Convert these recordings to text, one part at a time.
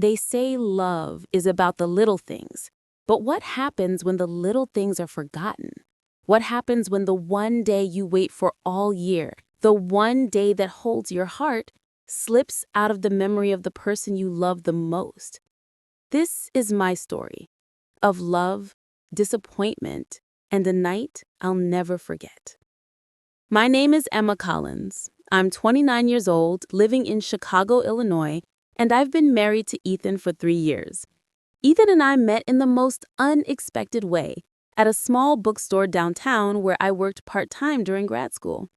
They say love is about the little things, but what happens when the little things are forgotten? What happens when the one day you wait for all year, the one day that holds your heart, slips out of the memory of the person you love the most? This is my story of love, disappointment, and a night I'll never forget. My name is Emma Collins. I'm 29 years old, living in Chicago, Illinois, and I've been married to Ethan for 3 years. Ethan and I met in the most unexpected way at a small bookstore downtown where I worked part-time during grad school.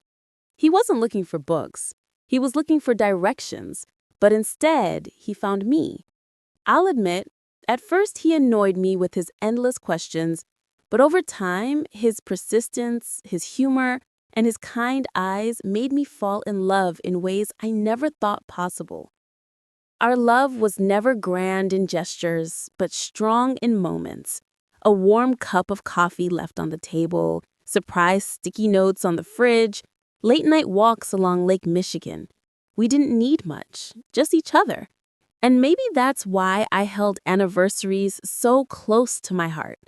He wasn't looking for books. He was looking for directions, but instead, he found me. I'll admit, at first he annoyed me with his endless questions, but over time, his persistence, his humor, and his kind eyes made me fall in love in ways I never thought possible. Our love was never grand in gestures, but strong in moments. A warm cup of coffee left on the table, surprise sticky notes on the fridge, late-night walks along Lake Michigan. We didn't need much, just each other. And maybe that's why I held anniversaries so close to my heart.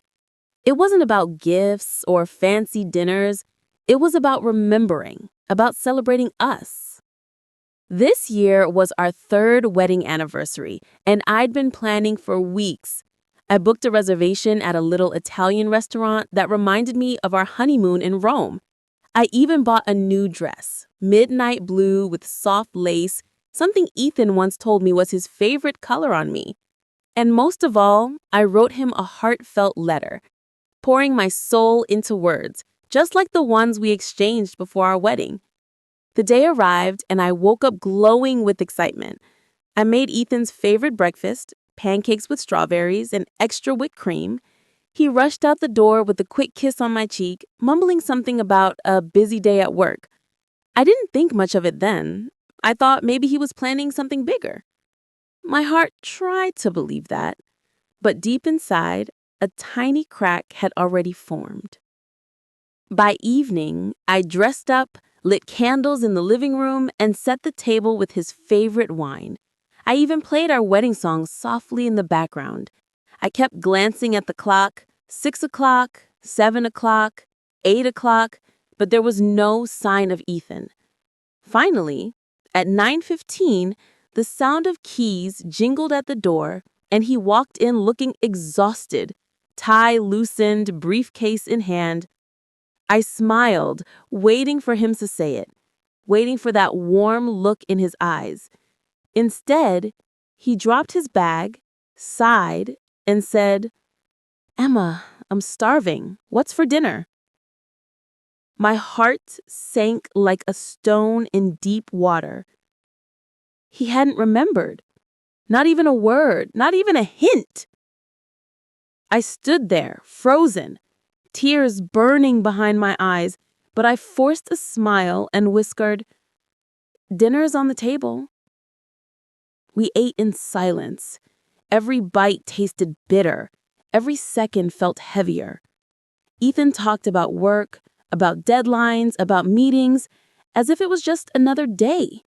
It wasn't about gifts or fancy dinners. It was about remembering, about celebrating us. This year was our 3rd wedding anniversary, and I'd been planning for weeks. I booked a reservation at a little Italian restaurant that reminded me of our honeymoon in Rome. I even bought a new dress, midnight blue with soft lace, something Ethan once told me was his favorite color on me. And most of all, I wrote him a heartfelt letter, pouring my soul into words, just like the ones we exchanged before our wedding. The day arrived, and I woke up glowing with excitement. I made Ethan's favorite breakfast, pancakes with strawberries and extra whipped cream. He rushed out the door with a quick kiss on my cheek, mumbling something about a busy day at work. I didn't think much of it then. I thought maybe he was planning something bigger. My heart tried to believe that, but deep inside, a tiny crack had already formed. By evening, I dressed up, lit candles in the living room, and set the table with his favorite wine. I even played our wedding song softly in the background. I kept glancing at the clock, 6 o'clock, 7 o'clock, 8 o'clock, but there was no sign of Ethan. Finally, at 9:15, the sound of keys jingled at the door, and he walked in looking exhausted, tie loosened, briefcase in hand. I smiled, waiting for him to say it, waiting for that warm look in his eyes. Instead, he dropped his bag, sighed, and said, "Emma, I'm starving. What's for dinner?" My heart sank like a stone in deep water. He hadn't remembered. Not even a word, not even a hint. I stood there, frozen, tears burning behind my eyes, but I forced a smile and whispered, "Dinner's on the table." We ate in silence. Every bite tasted bitter. Every second felt heavier. Ethan talked about work, about deadlines, about meetings, as if it was just another day.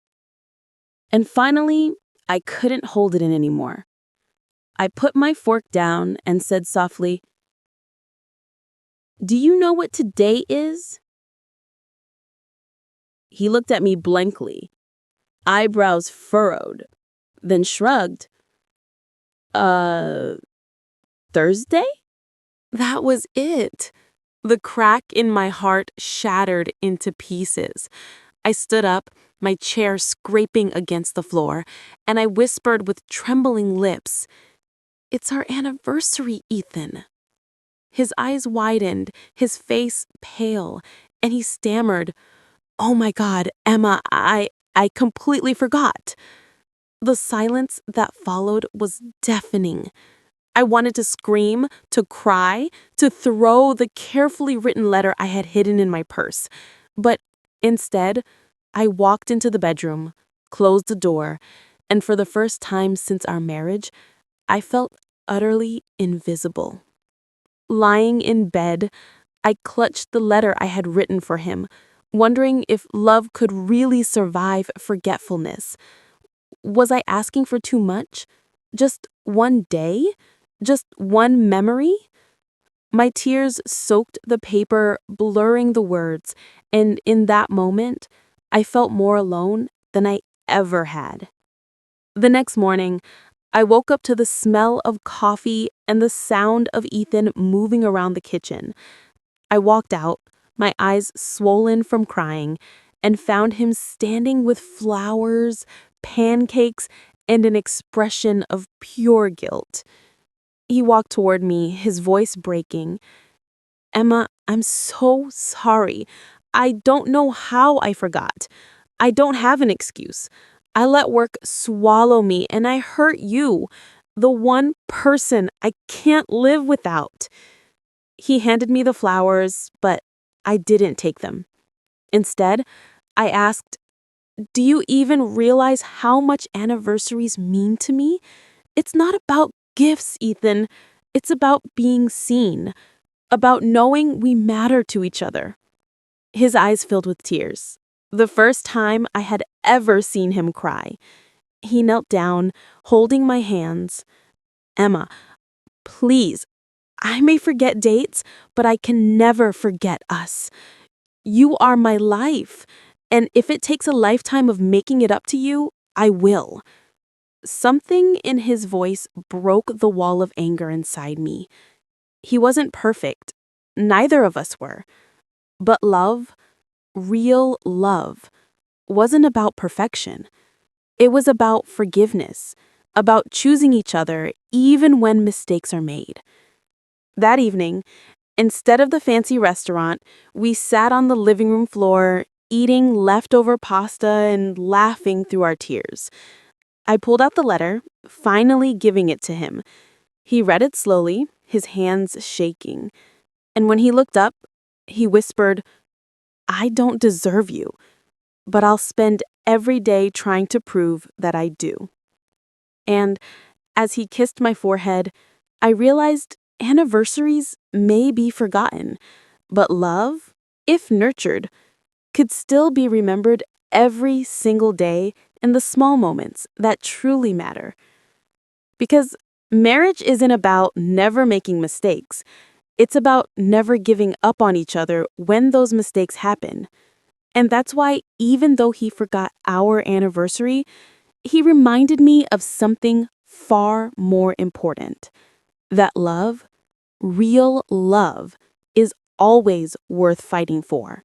And finally, I couldn't hold it in anymore. I put my fork down and said softly, "Do you know what today is?" He looked at me blankly, eyebrows furrowed, then shrugged. Thursday?" That was it. The crack in my heart shattered into pieces. I stood up, my chair scraping against the floor, and I whispered with trembling lips, "It's our anniversary, Ethan." His eyes widened, his face pale, and he stammered, "Oh my God, Emma, I completely forgot." The silence that followed was deafening. I wanted to scream, to cry, to throw the carefully written letter I had hidden in my purse. But instead, I walked into the bedroom, closed the door, and for the first time since our marriage, I felt utterly invisible. Lying in bed, I clutched the letter I had written for him, wondering if love could really survive forgetfulness. Was I asking for too much? Just one day? Just one memory? My tears soaked the paper, blurring the words, and in that moment, I felt more alone than I ever had. The next morning, I woke up to the smell of coffee and the sound of Ethan moving around the kitchen. I walked out, my eyes swollen from crying, and found him standing with flowers, pancakes, and an expression of pure guilt. He walked toward me, his voice breaking. Emma, I'm so sorry. I don't know how I forgot. I don't have an excuse. I let work swallow me and I hurt you, the one person I can't live without. He handed me the flowers, but I didn't take them. Instead, I asked, "Do you even realize how much anniversaries mean to me? It's not about gifts, Ethan. It's about being seen, about knowing we matter to each other." His eyes filled with tears. The first time I had ever seen him cry. He knelt down, holding my hands. "Emma, please, I may forget dates, but I can never forget us. You are my life, and if it takes a lifetime of making it up to you, I will." Something in his voice broke the wall of anger inside me. He wasn't perfect. Neither of us were. But love, real love, wasn't about perfection. It was about forgiveness, about choosing each other even when mistakes are made. That evening, instead of the fancy restaurant, we sat on the living room floor, eating leftover pasta and laughing through our tears. I pulled out the letter, finally giving it to him. He read it slowly, his hands shaking. And when he looked up, he whispered, "I don't deserve you, but I'll spend every day trying to prove that I do." And as he kissed my forehead, I realized anniversaries may be forgotten, but love, if nurtured, could still be remembered every single day in the small moments that truly matter. Because marriage isn't about never making mistakes. It's about never giving up on each other when those mistakes happen. And that's why, even though he forgot our anniversary, he reminded me of something far more important. That love, real love, is always worth fighting for.